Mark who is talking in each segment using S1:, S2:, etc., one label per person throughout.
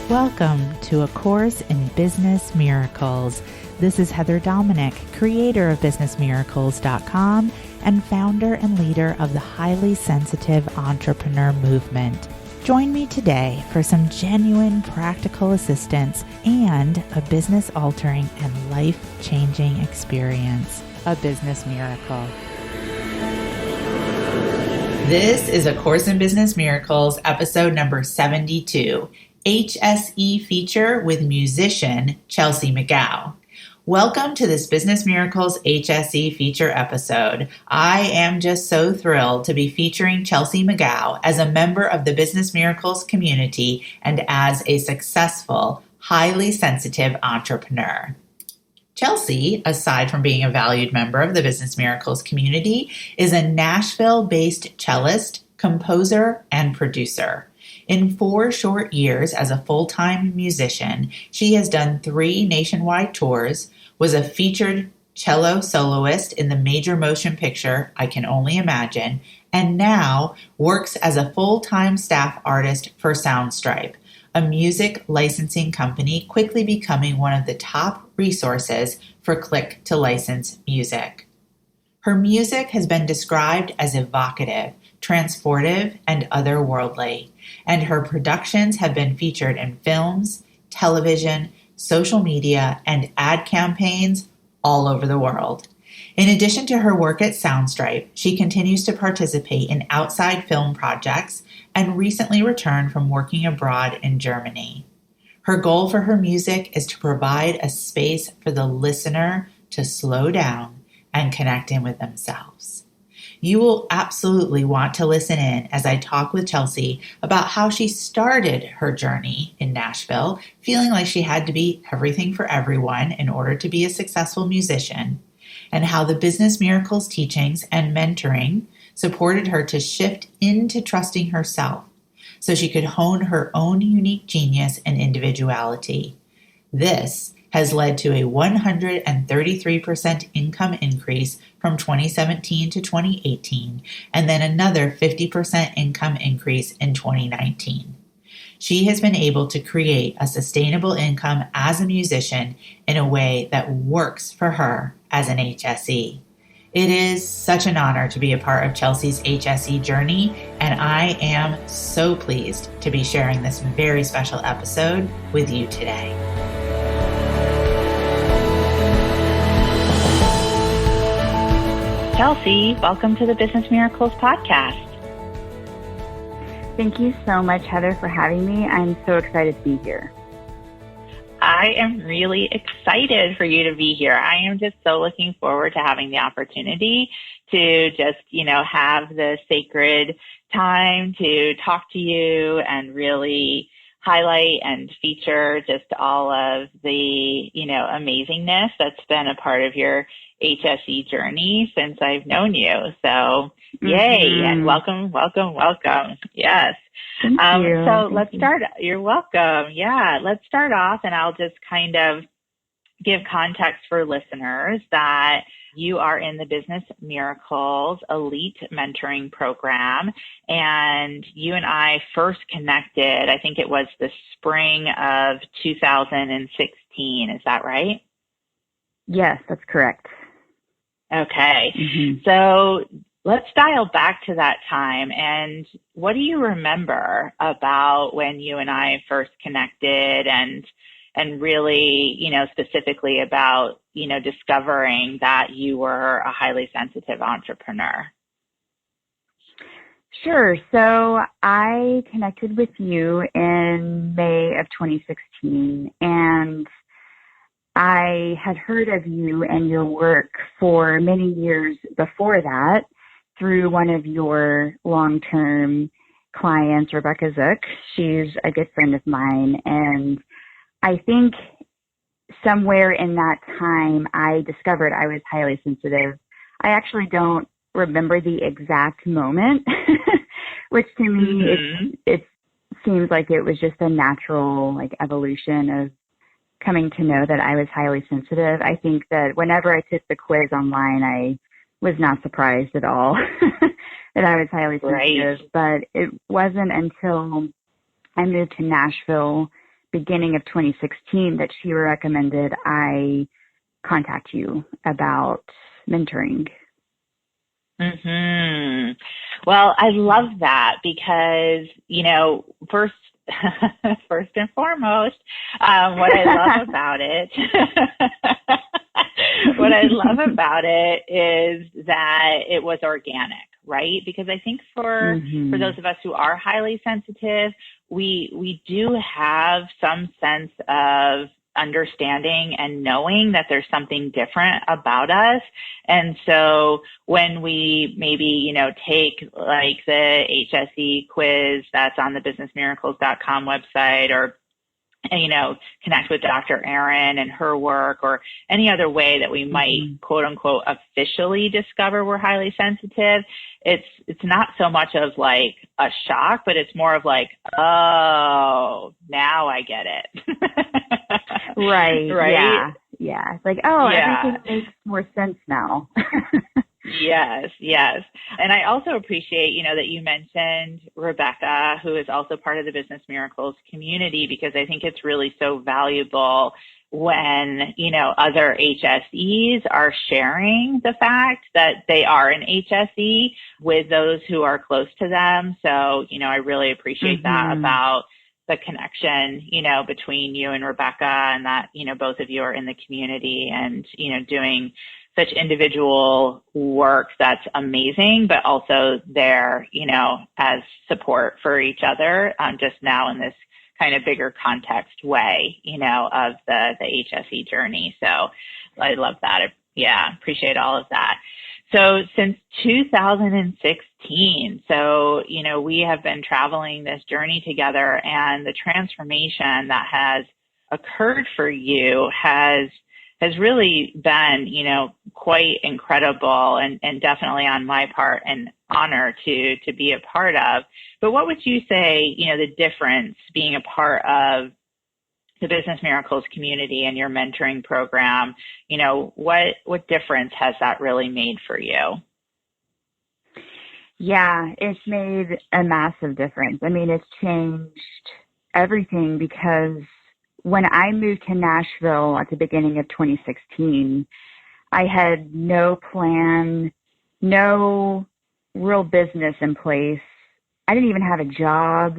S1: Welcome to A Course in Business Miracles. This is Heather Dominic, creator of businessmiracles.com and founder and leader of the highly sensitive entrepreneur movement. Join me today for some genuine practical assistance and a business-altering and life-changing experience, a business miracle. This is A Course in Business Miracles, episode number 72. HSE feature with musician Chelsea McGough. Welcome to this Business Miracles HSE feature episode. I am just so thrilled to be featuring Chelsea McGough as a member of the Business Miracles community and as a successful, highly sensitive entrepreneur. Chelsea, aside from being a valued member of the Business Miracles community, is a Nashville-based cellist, composer, and producer. In 4 short years as a full-time musician, she has done 3 nationwide tours, was a featured cello soloist in the major motion picture I Can Only Imagine, and now works as a full-time staff artist for Soundstripe, a music licensing company quickly becoming one of the top resources for click-to-license music. Her music has been described as evocative, transportive, and otherworldly, and her productions have been featured in films, television, social media, and ad campaigns all over the world. In addition to her work at Soundstripe, she continues to participate in outside film projects and recently returned from working abroad in Germany. Her goal for her music is to provide a space for the listener to slow down and connect in with themselves. You will absolutely want to listen in as I talk with Chelsea about how she started her journey in Nashville, feeling like she had to be everything for everyone in order to be a successful musician, and how the Business Miracles teachings and mentoring supported her to shift into trusting herself so she could hone her own unique genius and individuality. This has led to a 133% income increase from 2017 to 2018, and then another 50% income increase in 2019. She has been able to create a sustainable income as a musician in a way that works for her as an HSE. It is such an honor to be a part of Chelsea's HSE journey, and I am so pleased to be sharing this very special episode with you today. Chelsea, welcome to the Business Miracles podcast.
S2: Thank you so much, Heather, for having me. I'm so excited to be here.
S1: I am really excited for you to be here. I am just so looking forward to having the opportunity to just, have the sacred time to talk to you and really highlight and feature just all of the, amazingness that's been a part of your HSE journey since I've known you. So yay, and welcome. Yes.
S2: Thank you.
S1: So let's start. You're welcome. Yeah, let's start off, and I'll just kind of give context for listeners that you are in the Business Miracles Elite Mentoring Program, and you and I first connected, I think it was the spring of 2016. Is that right?
S2: Yes, that's correct.
S1: Okay. So let's dial back to that time. And what do you remember about when you and I first connected and really, specifically about, discovering that you were a highly sensitive entrepreneur?
S2: Sure. So I connected with you in May of 2016, and I had heard of you and your work for many years before that through one of your long-term clients, Rebecca Zook. She's a good friend of mine, and I think somewhere in that time I discovered I was highly sensitive. I actually don't remember the exact moment, which to me it seems like it was just a natural evolution of coming to know that I was highly sensitive. I think that whenever I took the quiz online, I was not surprised at all that I was highly sensitive. But it wasn't until I moved to Nashville beginning of 2016 that she recommended I contact you about mentoring.
S1: Mm-hmm. Well, I love that because, first and foremost, what I love about it, what I love about it is that it was organic, right? Because I think for those of us who are highly sensitive, we do have some sense of understanding and knowing that there's something different about us. And so when we maybe, take like the HSE quiz that's on the businessmiracles.com website, or connect with Dr. Erin and her work, or any other way that we might quote unquote officially discover we're highly sensitive, it's not so much of like a shock, but it's more of like, oh, now I get it.
S2: Right.
S1: Right.
S2: Yeah. It's like, everything makes more sense now.
S1: Yes. And I also appreciate, that you mentioned Rebecca, who is also part of the Business Miracles community, because I think it's really so valuable when, other HSEs are sharing the fact that they are an HSE with those who are close to them. So, I really appreciate that about the connection, between you and Rebecca, and that, both of you are in the community and, doing such individual work that's amazing, but also there, as support for each other, just now in this kind of bigger context way, of the HSE journey. So I love that. Appreciate all of that. So since 2016, we have been traveling this journey together, and the transformation that has occurred for you has really been, quite incredible, and definitely on my part an honor to be a part of. But what would you say, the difference being a part of the Business Miracles community and your mentoring program, what difference has that really made for you?
S2: Yeah, it's made a massive difference. I mean, it's changed everything, because when I moved to Nashville at the beginning of 2016, I had no plan, no real business in place. I didn't even have a job.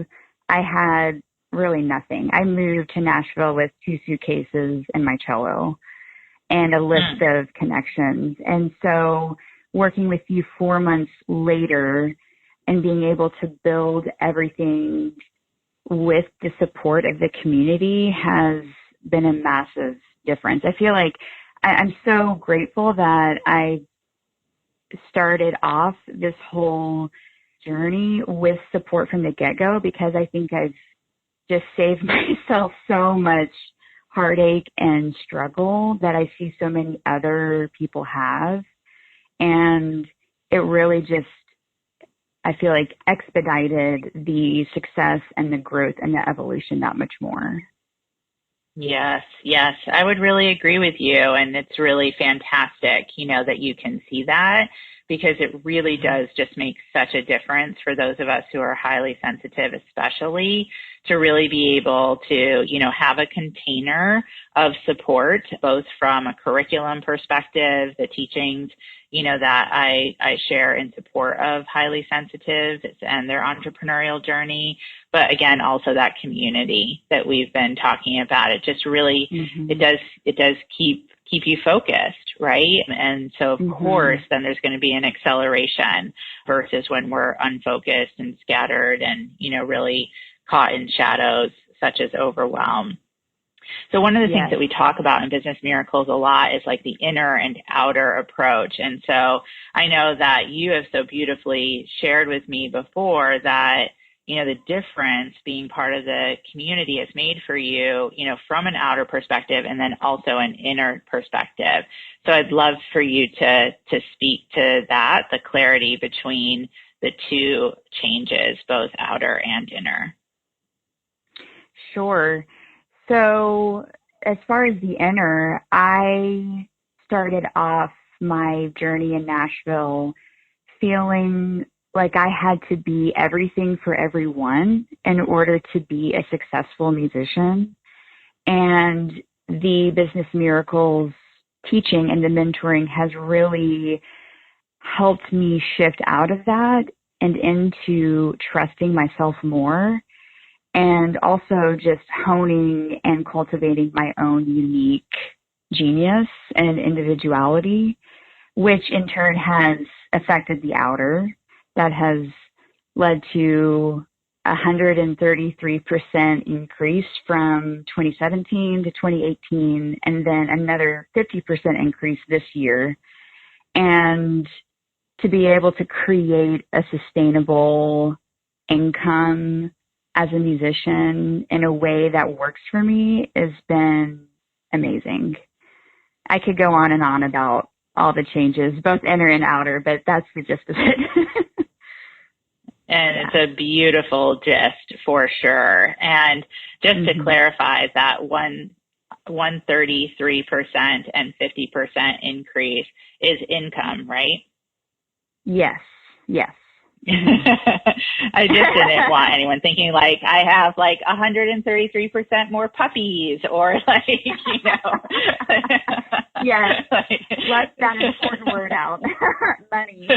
S2: I had really nothing. I moved to Nashville with 2 suitcases and my cello and a list of connections. And so working with you 4 months later and being able to build everything with the support of the community has been a massive difference. I feel like I'm so grateful that I started off this whole journey with support from the get-go, because I think I've just saved myself so much heartache and struggle that I see so many other people have. And it really just, I feel like, expedited the success and the growth and the evolution that much more.
S1: Yes. I would really agree with you. And it's really fantastic, that you can see that, because it really does just make such a difference for those of us who are highly sensitive, especially, to really be able to, have a container of support, both from a curriculum perspective, the teachings, that I share in support of highly sensitives and their entrepreneurial journey. But again, also that community that we've been talking about. It just really, it does keep you focused, right? And so of course, then there's going to be an acceleration versus when we're unfocused and scattered and, really caught in shadows such as overwhelm. So one of the things that we talk about in Business Miracles a lot is like the inner and outer approach. And so I know that you have so beautifully shared with me before that, the difference being part of the community has made for you, from an outer perspective and then also an inner perspective. So I'd love for you to speak to that, the clarity between the two changes, both outer and inner.
S2: Sure. So as far as the inner, I started off my journey in Nashville feeling like I had to be everything for everyone in order to be a successful musician. And the Business Miracles teaching and the mentoring has really helped me shift out of that and into trusting myself more, and also just honing and cultivating my own unique genius and individuality, which in turn has affected the outer. That has led to 133% increase from 2017 to 2018, and then another 50% increase this year. And to be able to create a sustainable income as a musician in a way that works for me has been amazing. I could go on and on about all the changes, both inner and outer, but that's the gist of it.
S1: And it's a beautiful gist for sure. And just to clarify, that 133% and 50% increase is income, right?
S2: Yes.
S1: I just didn't want anyone thinking like I have like 133% more puppies, or like,
S2: Yes. Let that important word out. Money.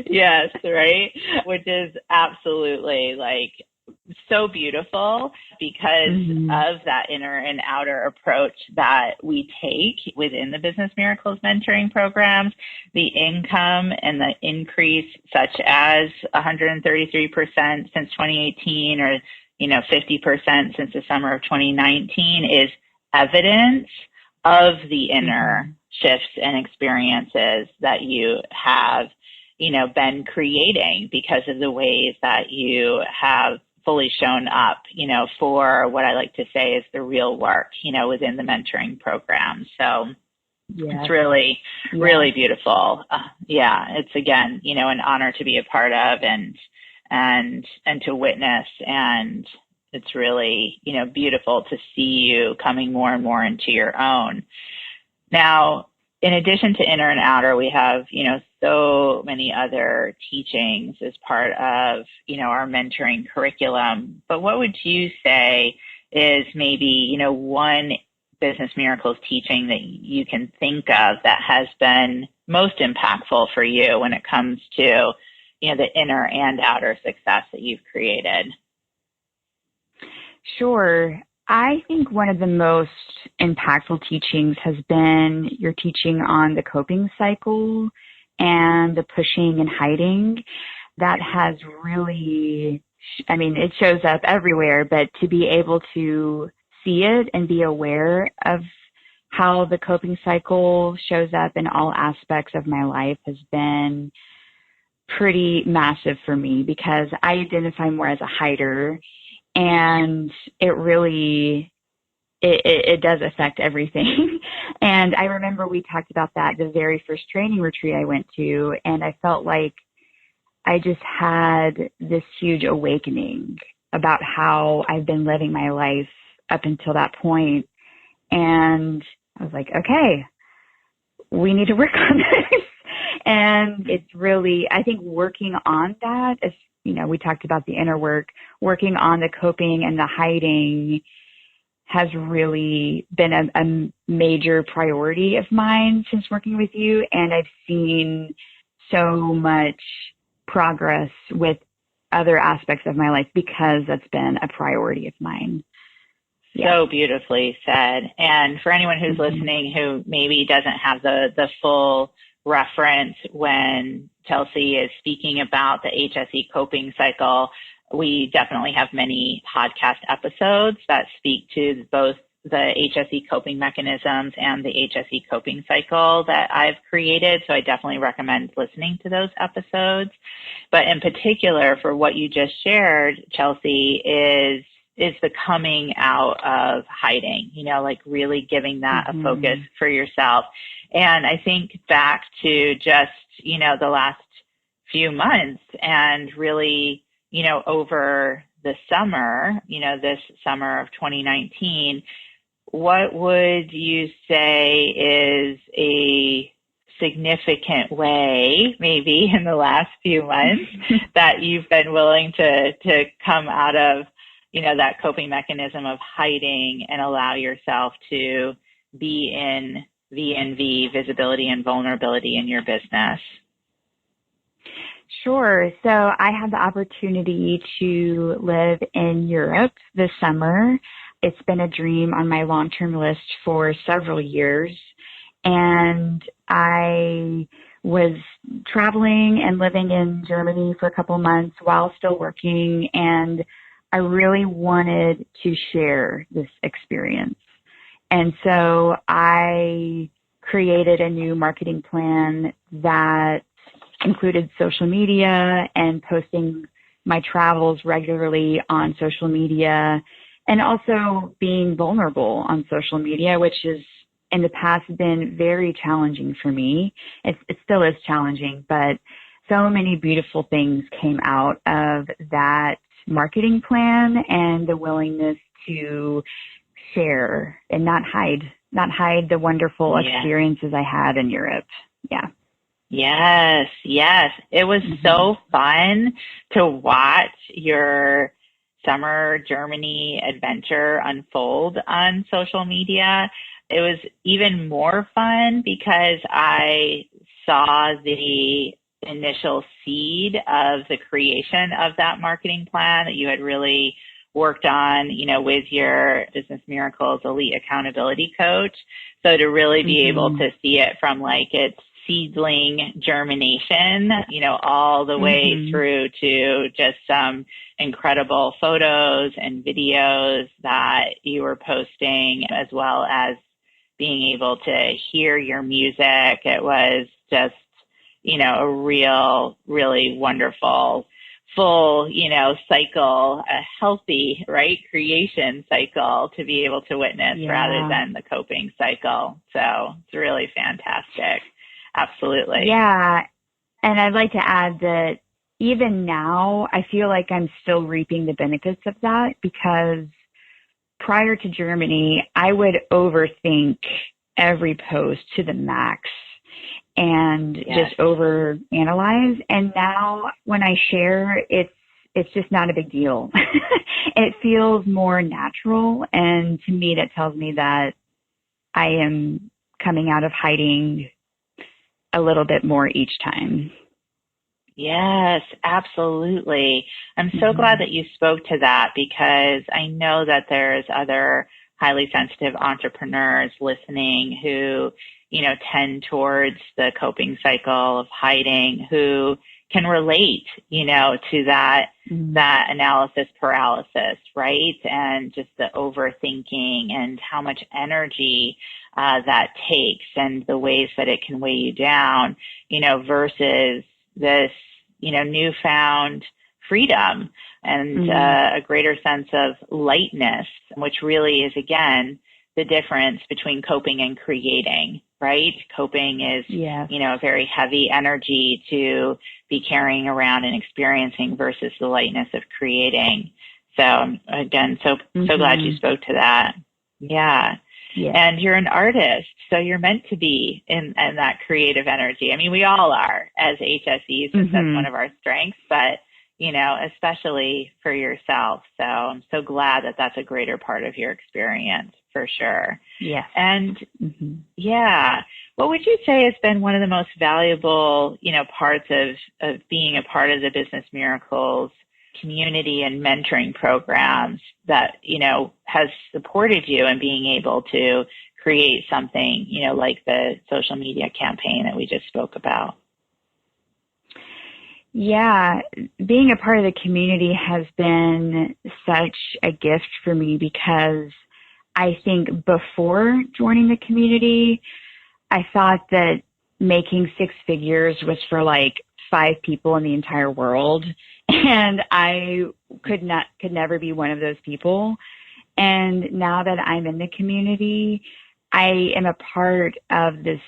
S1: Yes, right? Which is absolutely like so beautiful because of that inner and outer approach that we take within the Business Miracles mentoring programs. The income and the increase, such as 133% since 2018, or 50% since the summer of 2019, is evidence of the inner shifts and experiences that you have been creating because of the ways that you have fully shown up, for what I like to say is the real work, within the mentoring program. So it's really, really beautiful. It's again, an honor to be a part of and to witness. And it's really, beautiful to see you coming more and more into your own. Now, in addition to inner and outer, we have, so many other teachings as part of, our mentoring curriculum. But what would you say is maybe, one Business Miracles teaching that you can think of that has been most impactful for you when it comes to, the inner and outer success that you've created?
S2: Sure. I think one of the most impactful teachings has been your teaching on the coping cycle and the pushing and hiding. That has really, it shows up everywhere, but to be able to see it and be aware of how the coping cycle shows up in all aspects of my life has been pretty massive for me, because I identify more as a hider, and it really, it does affect everything. And I remember we talked about that the very first training retreat I went to, and I felt like I just had this huge awakening about how I've been living my life up until that point. And I was like, okay, we need to work on this. And it's really, I think working on that, as we talked about the inner work, working on the coping and the hiding has really been a major priority of mine since working with you. And I've seen so much progress with other aspects of my life because that's been a priority of mine.
S1: So beautifully said. And for anyone who's listening who maybe doesn't have the full reference when Chelsea is speaking about the HSE coping cycle, we definitely have many podcast episodes that speak to both the HSE coping mechanisms and the HSE coping cycle that I've created. So I definitely recommend listening to those episodes. But in particular, for what you just shared, Chelsea, is the coming out of hiding, like really giving that a focus for yourself. And I think back to just, the last few months and really, over the summer, this summer of 2019, what would you say is a significant way, maybe in the last few months, that you've been willing to come out of, that coping mechanism of hiding and allow yourself to be in VNV, visibility and vulnerability in your business?
S2: Sure. So I had the opportunity to live in Europe this summer. It's been a dream on my long-term list for several years. And I was traveling and living in Germany for a couple months while still working. And I really wanted to share this experience. And so I created a new marketing plan that included social media and posting my travels regularly on social media, and also being vulnerable on social media, which has in the past been very challenging for me. It still is challenging, but so many beautiful things came out of that marketing plan and the willingness to share and not hide the wonderful experiences I had in Europe. Yeah.
S1: Yes. It was so fun to watch your summer Germany adventure unfold on social media. It was even more fun because I saw the initial seed of the creation of that marketing plan that you had really worked on, with your Business Miracles Elite Accountability Coach. So to really be able to see it from like its seedling germination, all the way through to just some incredible photos and videos that you were posting, as well as being able to hear your music. It was just, a really wonderful, full, cycle, a healthy, right, creation cycle to be able to witness rather than the coping cycle. So it's really fantastic. Absolutely.
S2: Yeah. And I'd like to add that even now, I feel like I'm still reaping the benefits of that, because prior to Germany, I would overthink every post to the max and just overanalyze. And now when I share, it's just not a big deal. It feels more natural. And to me, that tells me that I am coming out of hiding a little bit more each time.
S1: Yes, absolutely. I'm so glad that you spoke to that, because I know that there's other highly sensitive entrepreneurs listening who, tend towards the coping cycle of hiding, who can relate, to that analysis paralysis, right? And just the overthinking and how much energy that takes, and the ways that it can weigh you down, versus this, newfound freedom and a greater sense of lightness, which really is, again, the difference between coping and creating, right? Coping is, a very heavy energy to be carrying around and experiencing, versus the lightness of creating. So again, so glad you spoke to that. Yeah. And you're an artist, so you're meant to be in that creative energy. I mean, we all are as HSEs, since that's one of our strengths, but, especially for yourself. So I'm so glad that that's a greater part of your experience, for sure.
S2: Yes.
S1: And what would you say has been one of the most valuable, parts of being a part of the Business Miracles community and mentoring programs that, has supported you in being able to create something, like the social media campaign that we just spoke about?
S2: Yeah, being a part of the community has been such a gift for me, because I think before joining the community, I thought that making six figures was for like 5 people in the entire world. And I could never be one of those people. And now that I'm in the community, I am a part of this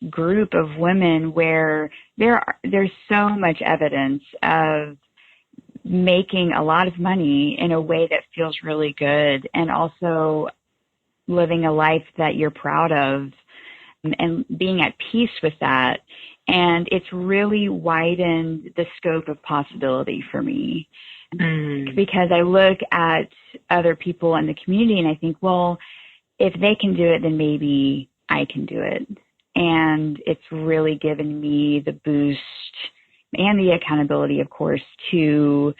S2: group of women where there's so much evidence of making a lot of money in a way that feels really good, and also living a life that you're proud of, and being at peace with that. And it's really widened the scope of possibility for me. Because I look at other people in the community and I think, well, if they can do it, then maybe I can do it. And it's really given me the boost and the accountability, of course, to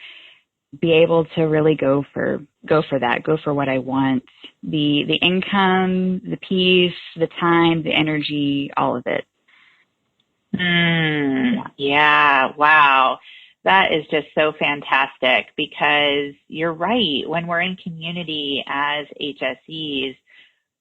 S2: be able to really go for what I want. The income, the peace, the time, the energy, all of it.
S1: Yeah. Wow. That is just so fantastic, because you're right. When we're in community as HSEs,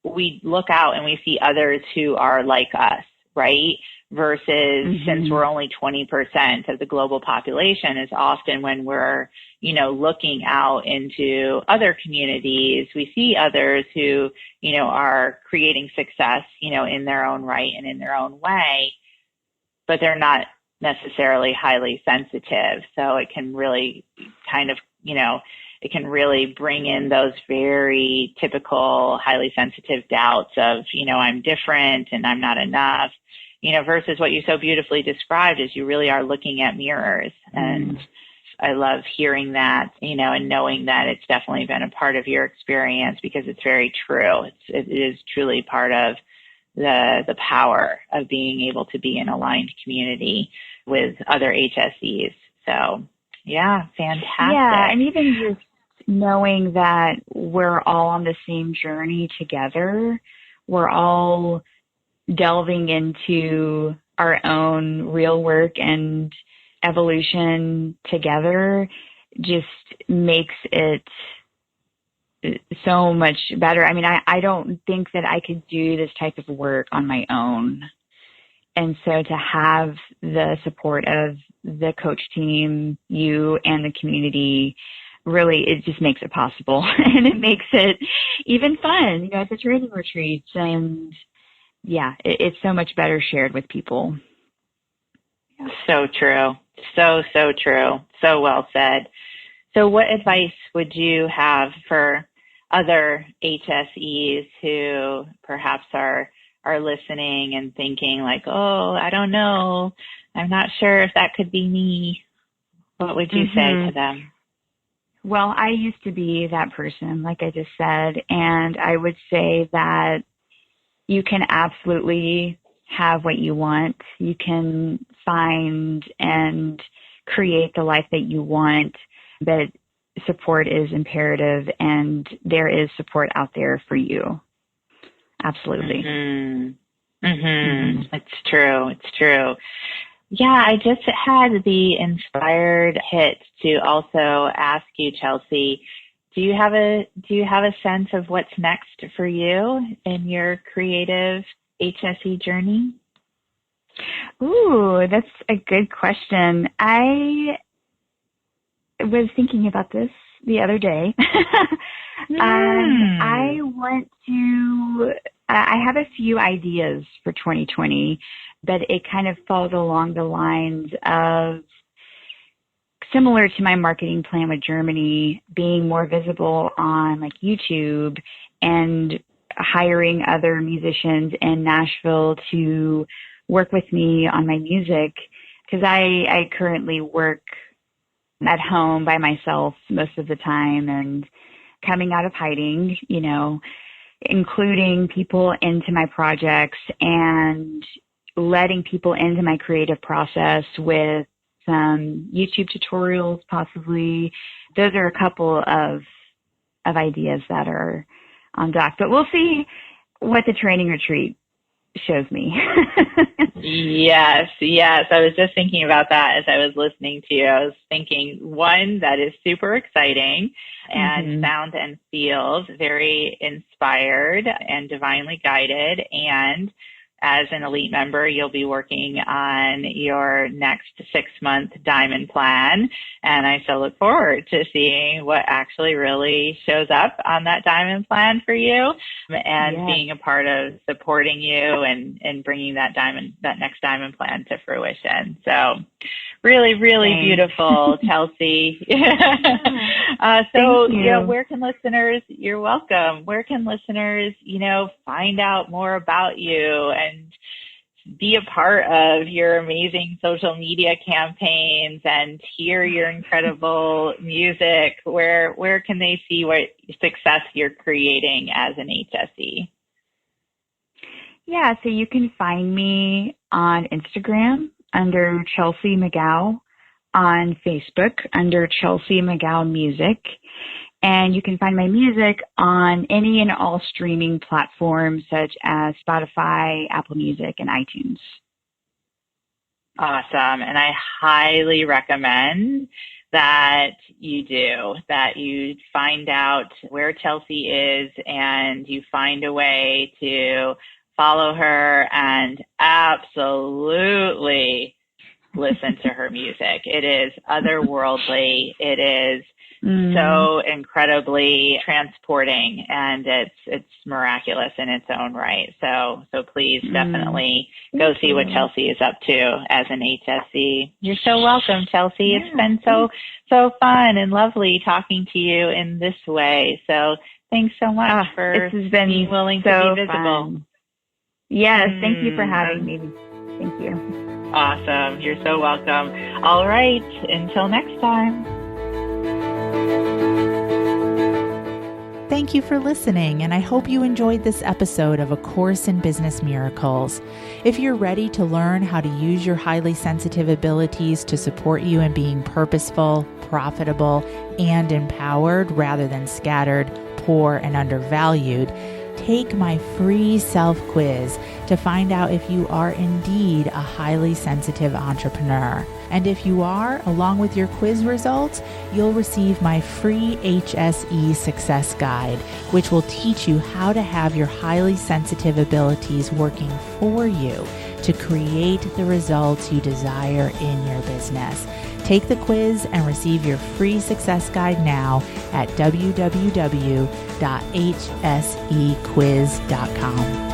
S1: we look out and we see others who are like us, right? Versus since we're only 20% of the global population, is often when we're, looking out into other communities, we see others who, are creating success, in their own right and in their own way, but they're not necessarily highly sensitive. So it can really kind of, it can really bring in those very typical, highly sensitive doubts of, I'm different and I'm not enough, versus what you so beautifully described is you really are looking at mirrors. And I love hearing that, and knowing that it's definitely been a part of your experience, because it's very true. It is truly part of the power of being able to be in aligned community with other HSEs. So yeah, fantastic.
S2: Yeah, and even just knowing that we're all on the same journey together, we're all delving into our own real work and evolution together, just makes it so much better. I mean, I don't think that I could do this type of work on my own. And so to have the support of the coach team, you and the community, really, it just makes it possible. And it makes it even fun, at the training retreats. And yeah, it's so much better shared with people.
S1: So true. So true. So well said. So what advice would you have for other HSEs who perhaps are listening and thinking like, oh, I don't know, I'm not sure if that could be me? What would you say to them?
S2: Well, I used to be that person, like I just said, and I would say that you can absolutely have what you want. You can find and create the life that you want, but support is imperative, and there is support out there for you. Absolutely.
S1: It's true. It's true. Yeah, I just had the inspired hit to also ask you, Chelsea, do you have a sense of what's next for you in your creative HSE journey?
S2: Ooh, that's a good question. I was thinking about this the other day. I have a few ideas for 2020, but it kind of falls along the lines of, similar to my marketing plan with Germany, being more visible on like YouTube and hiring other musicians in Nashville to work with me on my music. Because I currently work at home by myself most of the time, and coming out of hiding, including people into my projects and letting people into my creative process with some YouTube tutorials, possibly. Those are a couple of ideas that are on dock, but we'll see what the training retreat shows me.
S1: Yes. I was just thinking about that as I was listening to you. I was thinking, one, that is super exciting and sounds and feels very inspired and divinely guided. And as an elite member, you'll be working on your next 6-month diamond plan. And I so look forward to seeing what actually really shows up on that diamond plan for you, and being a part of supporting you and bringing that next diamond plan to fruition. So really, really beautiful, Chelsea. So, where can listeners, you're welcome. Where can listeners, find out more about you and be a part of your amazing social media campaigns and hear your incredible music, where can they see what success you're creating as an HSE?
S2: Yeah, so you can find me on Instagram under Chelsea McGough, on Facebook under Chelsea McGough Music, and you can find my music on any and all streaming platforms such as Spotify, Apple Music, and iTunes.
S1: Awesome. And I highly recommend that you find out where Chelsea is and you find a way to follow her and absolutely listen to her music. It is otherworldly. It is so incredibly transporting, and it's miraculous in its own right. So please definitely go see what Chelsea is up to as an HSE. You're so welcome, Chelsea. Yeah. It's been so fun and lovely talking to you in this way. So thanks so much for being willing to be visible.
S2: Fun. Yes, thank you for having me. Thank you.
S1: Awesome. You're so welcome. All right. Until next time. Thank you for listening, and I hope you enjoyed this episode of A Course in Business Miracles. If you're ready to learn how to use your highly sensitive abilities to support you in being purposeful, profitable, and empowered rather than scattered, poor, and undervalued, take my free self-quiz to find out if you are indeed a highly sensitive entrepreneur. And if you are, along with your quiz results, you'll receive my free HSE Success Guide, which will teach you how to have your highly sensitive abilities working for you to create the results you desire in your business. Take the quiz and receive your free success guide now at www.hsequiz.com.